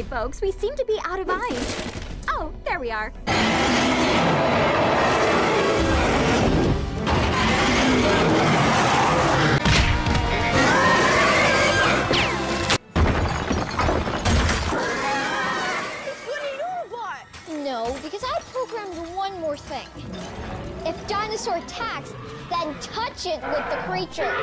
sorry, folks. We seem to be out of ice. Oh, there we are. No, because I programmed one more thing. If dinosaur attacks, then touch it with the creature.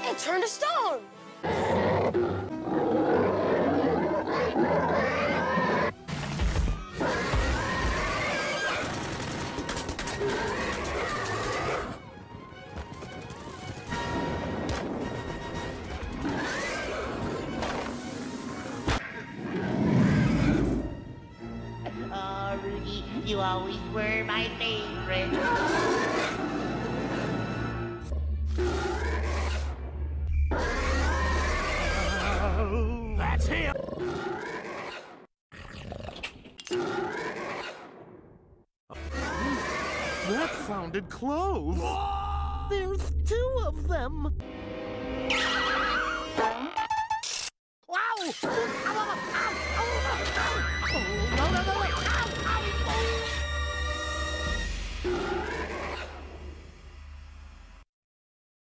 It turned to stone. Rudy, you always were my favorite. That's him! That sounded close. There's 2 of them. Wow!